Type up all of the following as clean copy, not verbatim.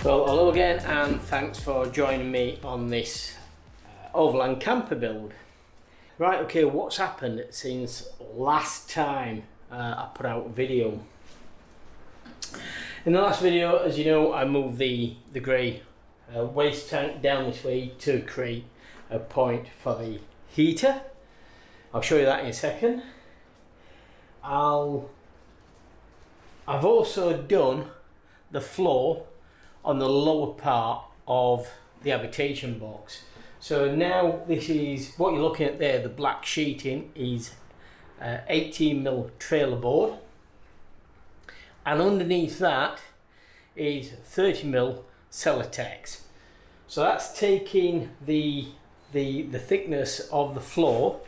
Well, hello again, and thanks for joining me on this Overland camper build. Right, okay, what's happened since last time I put out a video? In the last video, as you know, I moved the grey waste tank down this way to create a point for the heater. I'll show you that in a second. I've also done the floor on the lower part of the habitation box. So now this is what you're looking at there. The black sheeting is 18mm trailer board, and underneath that is 30mm Celotex. So that's taking the thickness of the floor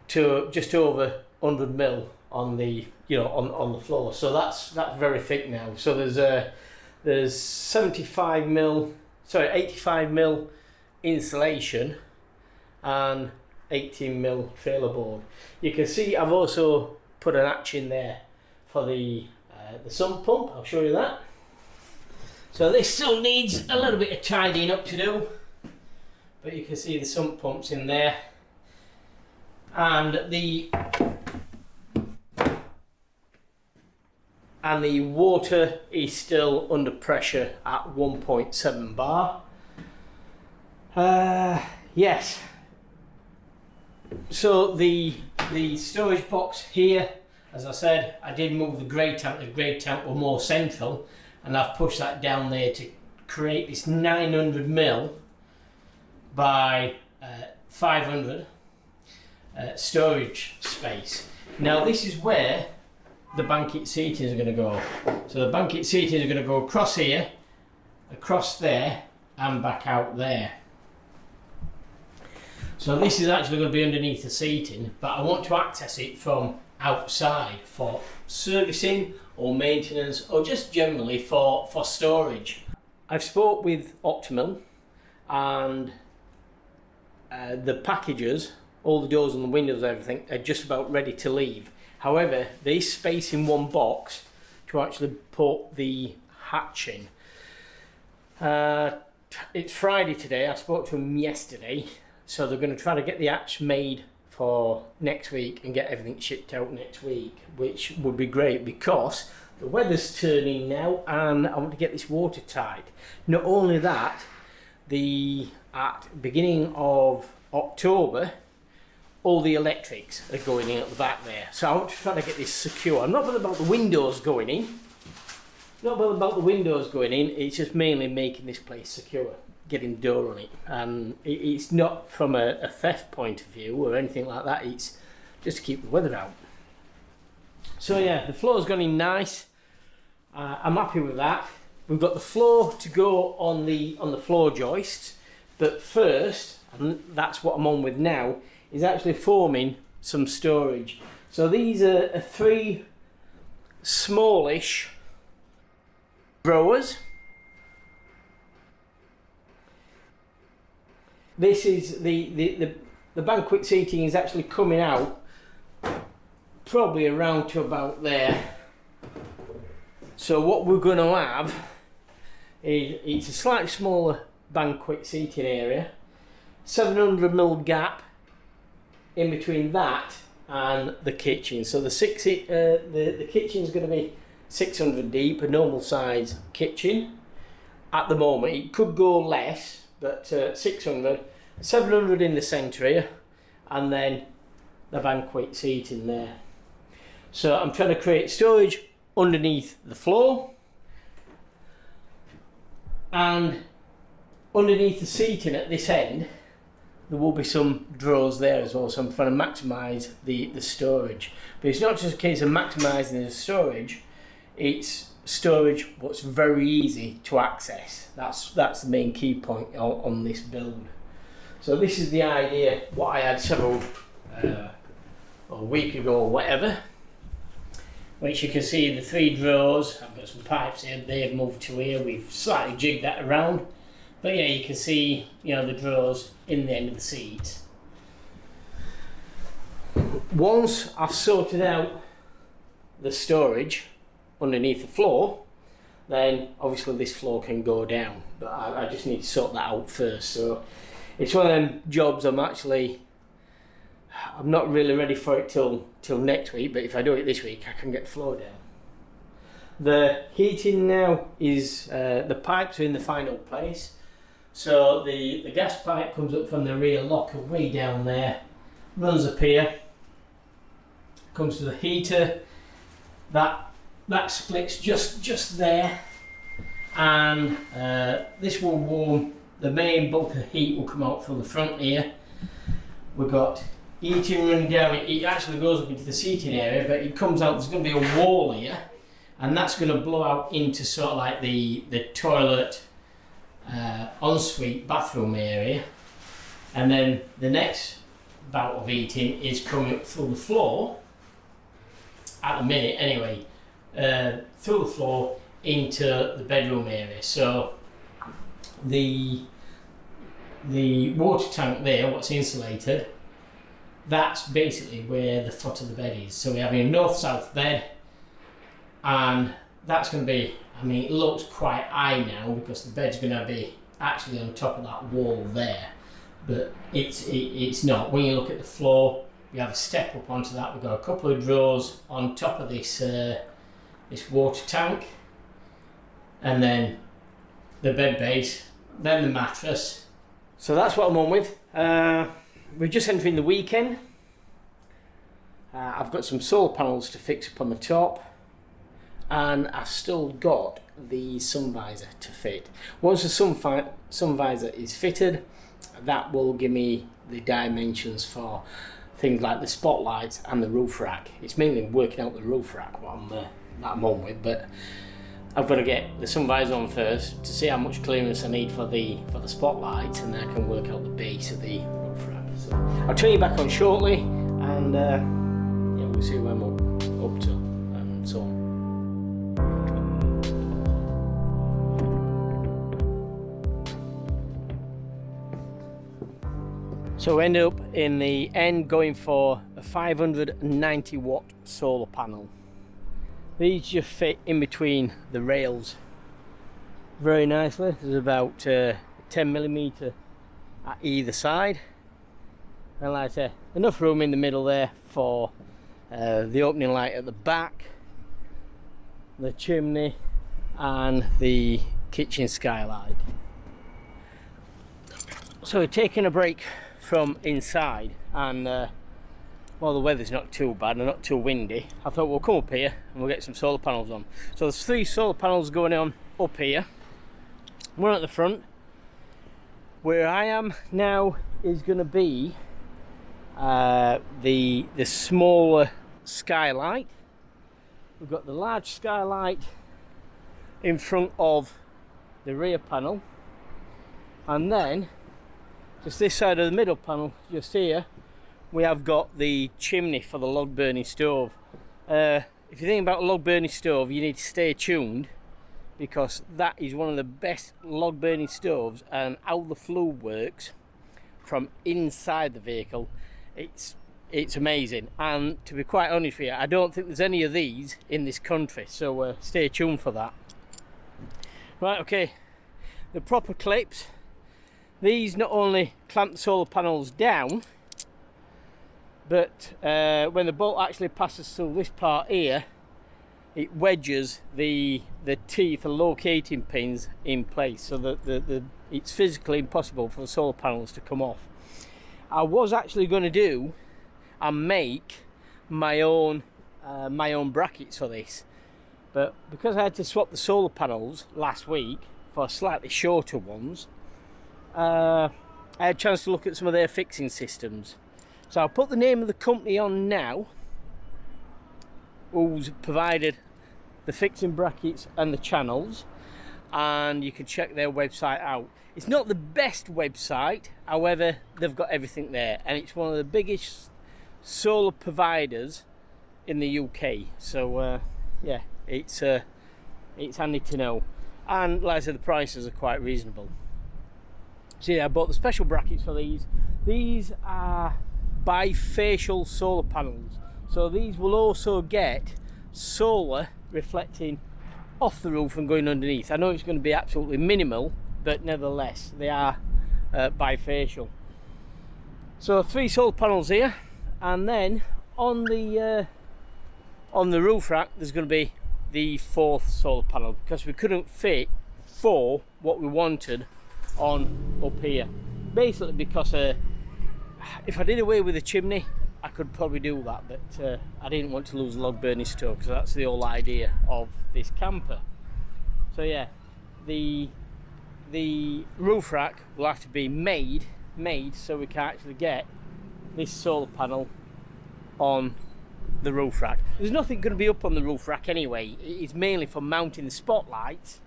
to just over 100mm on the on the floor. So that's very thick now. So there's 85mm insulation and 18mm trailer board. You can see I've also put an hatch in there for the sump pump. I'll show you that. So this still needs a little bit of tidying up to do, but you can see the sump pumps in there, and the water is still under pressure at 1.7 bar. Yes. So the storage box here, as I said, I did move the grey tank. The grey tank were more central, and I've pushed that down there to create this 900mm by 500 storage space. Now this is where the banquet seatings are going to go. So the banquet seatings are going to go across here, across there, and back out there. So this is actually going to be underneath the seating, but I want to access it from outside for servicing or maintenance, or just generally for storage. I've spoke with Optimal, and the packages, all the doors and the windows, everything, are just about ready to leave. However, there is space in one box to actually put the hatch in. It's Friday today. I spoke to them yesterday, so they're going to try to get the hatch made for next week and get everything shipped out next week, which would be great because the weather's turning now and I want to get this watertight. Not only that, at beginning of October, all the electrics are going in at the back there. So I want to try to get this secure. I'm not bothered about the windows going in. It's just mainly making this place secure, getting the door on it. And it's not from a theft point of view or anything like that. It's just to keep the weather out. So yeah, the floor's gone in nice. I'm happy with that. We've got the floor to go on the floor joists. But first, and that's what I'm on with now, is actually forming some storage. So these are 3 smallish drawers. This is the banquet seating is actually coming out probably around to about there. So what we're going to have is, it's a slightly smaller banquet seating area, 700mm gap in between that and the kitchen. So the kitchen is going to be 600 deep, a normal size kitchen at the moment. It could go less, but 600, 700 in the centre here, and then the banquet seating there. So I'm trying to create storage underneath the floor, and underneath the seating at this end there will be some drawers there as well, so I'm trying to maximise the storage. But it's not just a case of maximising the storage, it's storage what's very easy to access. That's the main key point on this build. So this is the idea, what I had several a week ago or whatever, which you can see the 3 drawers. I've got some pipes here, they've moved to here, we've slightly jigged that around, but yeah, you can see, you know, the drawers in the end of the seats. Once I've sorted out the storage underneath the floor, then obviously this floor can go down, but I just need to sort that out first. So it's one of them jobs I'm not really ready for it till next week, but if I do it this week I can get the floor down. The heating now is, the pipes are in the final place. So the gas pipe comes up from the rear locker way down there, runs up here, comes to the heater, that splits just there, and this will warm, the main bulk of heat will come out from the front here. We've got heating running down, it actually goes up into the seating area, but it comes out, there's going to be a wall here, and that's going to blow out into sort of like the toilet, ensuite bathroom area. And then the next bout of heating is coming up through the floor, at the minute anyway, through the floor into the bedroom area. So the water tank there, what's insulated, that's basically where the foot of the bed is. So we have a north-south bed, and that's going to be, I mean, it looks quite high now because the bed's going to be actually on top of that wall there, but it's not. When you look at the floor, we have a step up onto that. We've got a couple of drawers on top of this this water tank, and then the bed base, then the mattress. So that's what I'm on with. We're just entering the weekend. I've got some solar panels to fix up on the top, and I've still got the sun visor to fit. Once the sun visor is fitted, that will give me the dimensions for things like the spotlights and the roof rack. It's mainly working out the roof rack that I'm on with, but I've got to get the sun visor on first to see how much clearance I need for the spotlights, and then I can work out the base of the roof rack. So I'll turn you back on shortly, and yeah, we'll see where I'm up to and so on. So we end up in the end going for a 590 watt solar panel. These just fit in between the rails very nicely. There's about 10mm at either side, and like I say, enough room in the middle there for the opening light at the back, the chimney and the kitchen skylight. So we're taking a break from inside, and while the weather's not too bad and not too windy, I thought we'll come up here and we'll get some solar panels on. So there's 3 solar panels going on up here, one at the front. Where I am now is going to be the smaller skylight. We've got the large skylight in front of the rear panel, and then just this side of the middle panel, just here, we have got the chimney for the log burning stove. If you think about a log burning stove, you need to stay tuned, because that is one of the best log burning stoves, and how the flue works from inside the vehicle, it's amazing. And to be quite honest with you, I don't think there's any of these in this country, so stay tuned for that. Right, okay, the proper clips. These not only clamp the solar panels down, but when the bolt actually passes through this part here, it wedges the teeth, the locating pins in place, so that it's physically impossible for the solar panels to come off. I was actually going to do and make my own brackets for this, but because I had to swap the solar panels last week for slightly shorter ones, I had a chance to look at some of their fixing systems. So I'll put the name of the company on now, who's provided the fixing brackets and the channels, and you can check their website out. It's not the best website, however they've got everything there, and it's one of the biggest solar providers in the UK. So yeah, it's handy to know, and like I said, the prices are quite reasonable. So yeah, I bought the special brackets for these. These are bifacial solar panels, so these will also get solar reflecting off the roof and going underneath. I know it's going to be absolutely minimal, but nevertheless they are bifacial. So 3 solar panels here, and then on the roof rack there's going to be the 4th solar panel, because we couldn't fit 4 what we wanted on up here, basically because if I did away with the chimney I could probably do that, but I didn't want to lose a log burning stove, because that's the whole idea of this camper. So yeah, the roof rack will have to be made so we can actually get this solar panel on the roof rack. There's nothing going to be up on the roof rack anyway. It's mainly for mounting the spotlights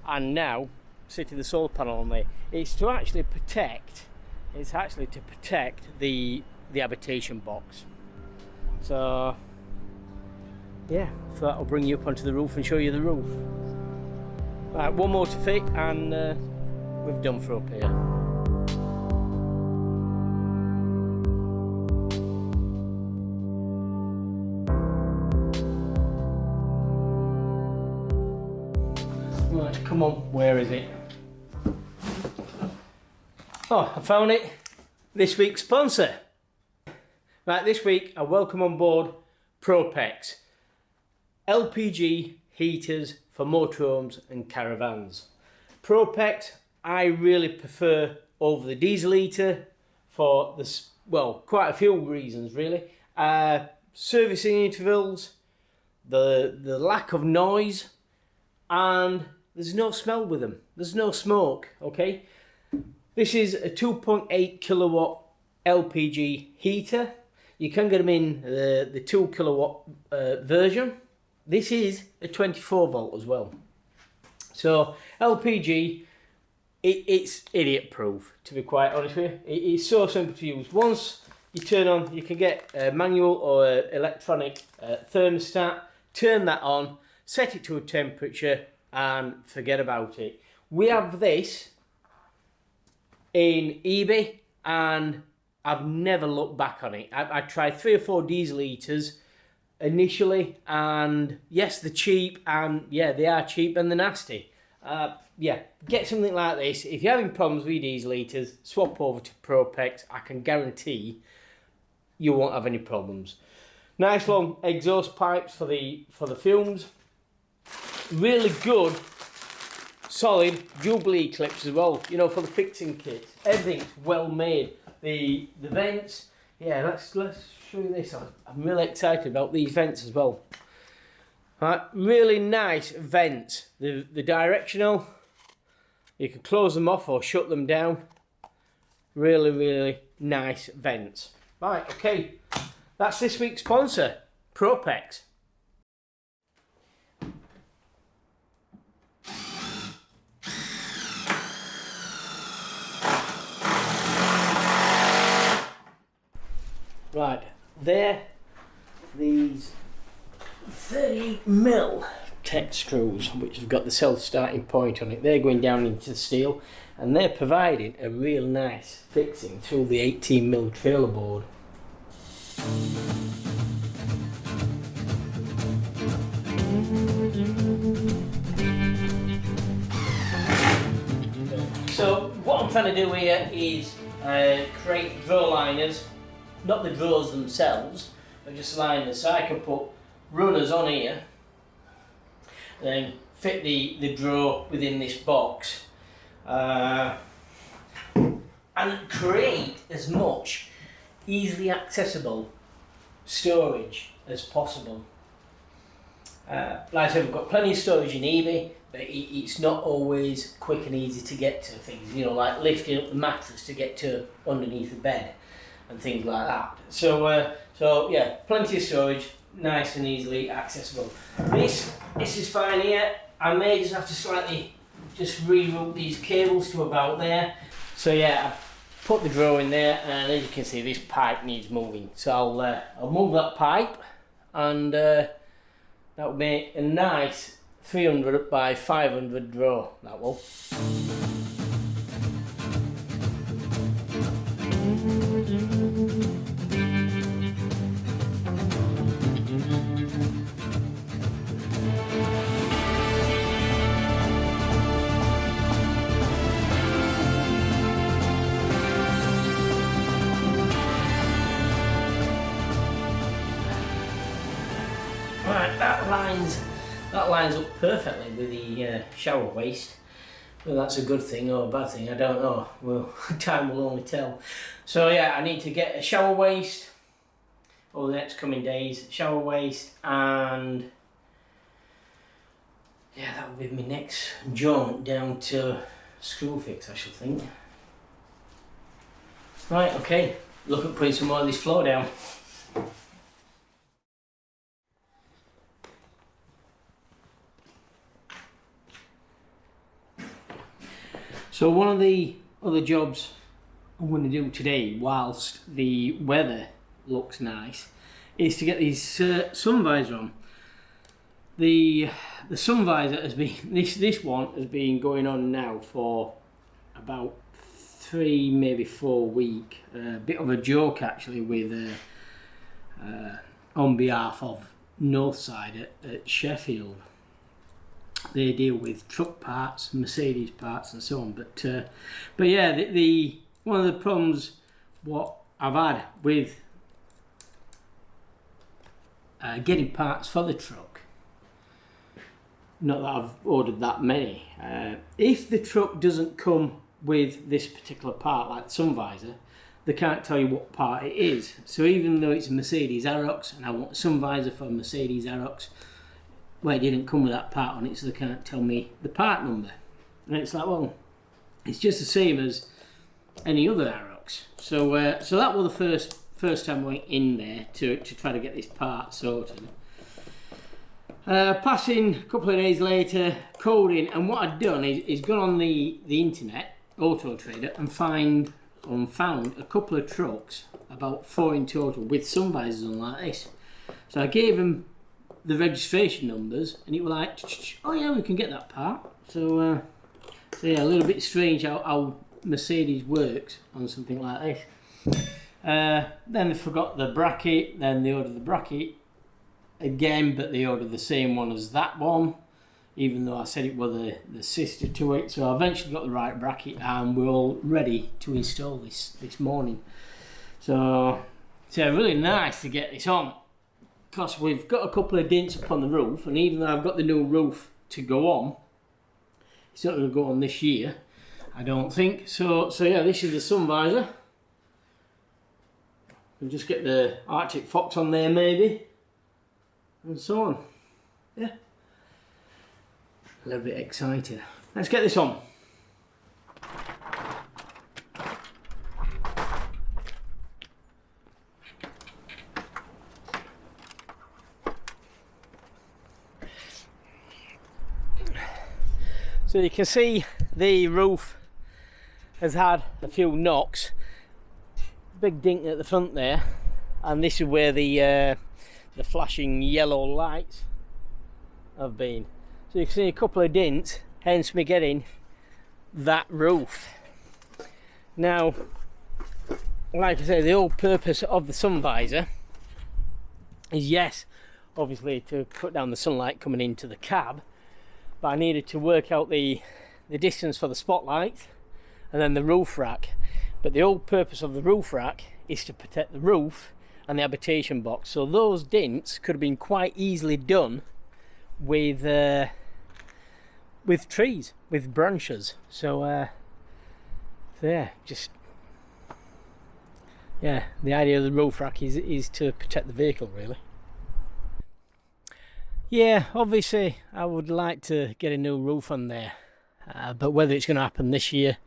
and now sitting the solar panel on there. It's to actually protect the habitation box. So yeah, so that'll bring you up onto the roof and show you the roof. Right, one more to fit, and we've done for up here. Right, come on, where is it? Oh, I found it. This week's sponsor. Right, this week I welcome on board Propex, LPG heaters for motorhomes and caravans. Propex I really prefer over the diesel heater for this, well, quite a few reasons really. Servicing intervals, the lack of noise, and there's no smell with them. There's no smoke, okay? This is a 2.8 kilowatt LPG heater. You can get them in the 2 kilowatt version. This is a 24 volt as well. So LPG, it's idiot proof, to be quite honest with you. It is so simple to use. Once you turn on, you can get a manual or electronic thermostat, turn that on, set it to a temperature and forget about it. We have this in eBay and I've never looked back on it. I tried 3 or 4 diesel heaters initially, and yes, they're cheap, and yeah, they are cheap and they're nasty. Yeah, get something like this. If you're having problems with diesel heaters, swap over to Propex. I can guarantee you won't have any problems. Nice long exhaust pipes for the fumes. Really good, solid Jubilee clips as well. You know, for the fixing kits. Everything's well made. The vents, yeah, let's show you this. I'm really excited about these vents as well. Right, really nice vents. The directional, you can close them off or shut them down. Really, really nice vents. Right, okay, that's this week's sponsor, Propex. Right, there, these 30mm tech screws, which have got the self-starting point on it, they're going down into the steel, and they're providing a real nice fixing through the 18mm trailer board. So what I'm trying to do here is create draw liners. Not the drawers themselves, but just liners, so I can put runners on here, then fit the drawer within this box, and create as much easily accessible storage as possible. Like I said, we've got plenty of storage in eBay, but it's not always quick and easy to get to things, you know, like lifting up the mattress to get to underneath the bed and things like that. So yeah, plenty of storage, nice and easily accessible. This is fine here. I may just have to slightly just reroute these cables to about there. So yeah, I've put the drawer in there, and as you can see, this pipe needs moving. So I'll move that pipe, and that will make a nice 300 by 500 drawer. That will. Right, that lines up perfectly with the shower waste. Whether that's a good thing or a bad thing, I don't know. Well, time will only tell. So yeah, I need to get a shower waste over the next coming days. Shower waste, and yeah, that will be my next jaunt down to screw fix, I shall think. Right, okay. Look at putting some more of this floor down. So one of the other jobs I'm going to do today, whilst the weather looks nice, is to get these sun visor on. The sun visor has been this one has been going on now for about 3, maybe 4 weeks. A bit of a joke actually with on behalf of Northside at Sheffield. They deal with truck parts, Mercedes parts, and so on. But yeah, the one of the problems what I've had with getting parts for the truck, not that I've ordered that many, if the truck doesn't come with this particular part, like the sun visor, they can't tell you what part it is. So even though it's a Mercedes Arocs and I want a sun visor for a Mercedes Arocs, well, it didn't come with that part on it, so they can't tell me the part number. And it's like, well, it's just the same as any other Arocs. So that was the first time I went in there to try to get this part sorted. Passing a couple of days later, coding, and what I'd done is gone on the internet, Auto Trader, and found a couple of trucks, about 4 in total, with sun visors on like this. So I gave them the registration numbers, and it was like, oh yeah, we can get that part. So yeah, a little bit strange how Mercedes works on something like this. Then they forgot the bracket, then they ordered the bracket again, but they ordered the same one as that one, even though I said it was the sister to it. So I eventually got the right bracket, and we're all ready to install this morning. So yeah, really nice to get this on, because we've got a couple of dents upon the roof, and even though I've got the new roof to go on, it's not going to go on this year, I don't think. So yeah, this is the sun visor. We'll just get the Arctic Fox on there maybe, and so on. Yeah, a little bit excited. Let's get this on. So you can see the roof has had a few knocks, big dink at the front there, and this is where the flashing yellow lights have been. So you can see a couple of dents, hence me getting that roof. Now, like I say, the whole purpose of the sun visor is, yes, obviously to cut down the sunlight coming into the cab, but I needed to work out the distance for the spotlight and then the roof rack. But the whole purpose of the roof rack is to protect the roof and the habitation box. So those dents could have been quite easily done with trees, with branches. So yeah, the idea of the roof rack is to protect the vehicle, really. Yeah, obviously I would like to get a new roof on there, but whether it's going to happen this year,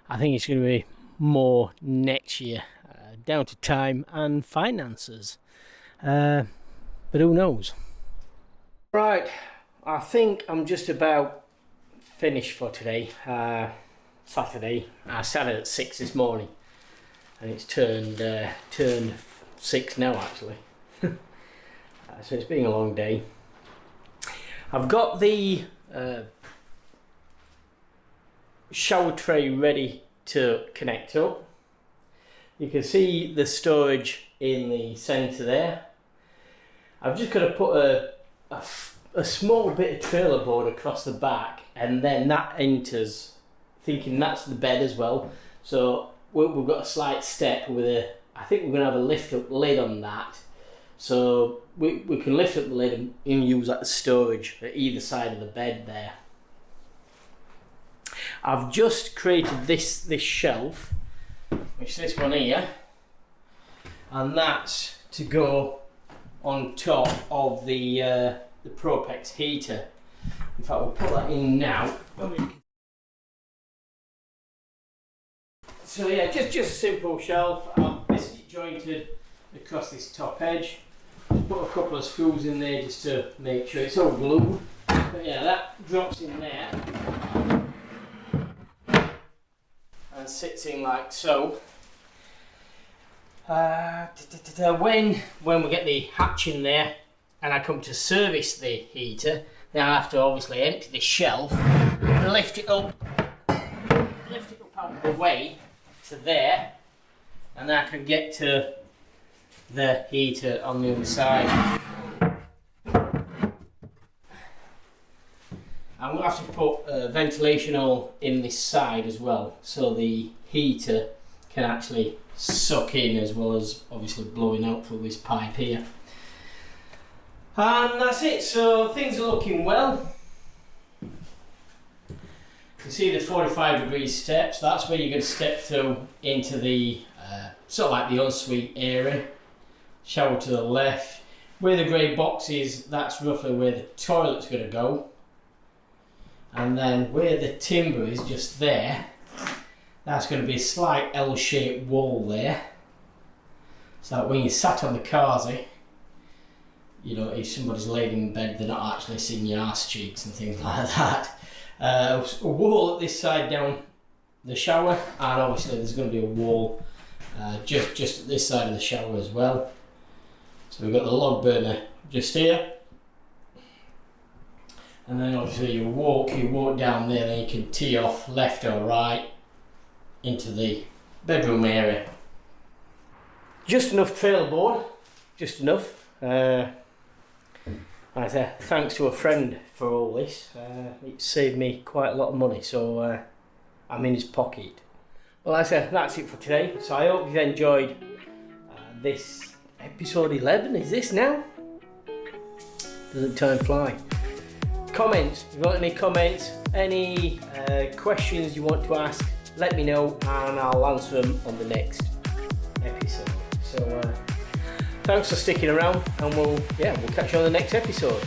I think it's going to be more next year, down to time and finances. but who knows. Right, I think I'm just about finished for today. Saturday. I started at 6 this morning, and it's turned 6 now actually. So it's been a long day. I've got the shower tray ready to connect up. You can see the storage in the centre there. I've just got to put a small bit of trailer board across the back, and then that enters, thinking that's the bed as well. So we've got a slight step with I think we're going to have a lift up lid on that. So we can lift up the lid and use that as storage at either side of the bed there. I've just created this shelf, which is this one here, and that's to go on top of the Propex heater. In fact, we'll put that in now. So yeah, just a simple shelf. I've basically jointed across this top edge. Put a couple of screws in there just to make sure it's all glued. But yeah, that drops in there and sits in like so. When we get the hatch in there and I come to service the heater, then I have to obviously empty the shelf, lift it up out of the way to there, and then I can get to the heater on the other side. I'm going to have to put a ventilation hole in this side as well, so the heater can actually suck in as well as obviously blowing out through this pipe here. And that's it, so things are looking well. You can see the 45-degree steps. That's where you're going to step through into the sort of like the ensuite area. Shower to the left. Where the grey box is, that's roughly where the toilet's going to go. And then where the timber is just there, that's going to be a slight L-shaped wall there. So that when you sat on the carsy, you know, if somebody's laid in bed, they're not actually seeing your arse cheeks and things like that. A wall at this side down the shower, and obviously there's going to be a wall just at this side of the shower as well. So we've got the log burner just here, and then obviously you walk down there, then you can tee off left or right into the bedroom area. Just enough trailer board, just enough. I say thanks to a friend for all this. It saved me quite a lot of money, so I'm in his pocket. Well, I say that's it for today. So I hope you've enjoyed this episode 11. Is this now? Doesn't time fly? Comments. If you've got any comments, any questions you want to ask, let me know and I'll answer them on the next episode. So thanks for sticking around, and we'll catch you on the next episode.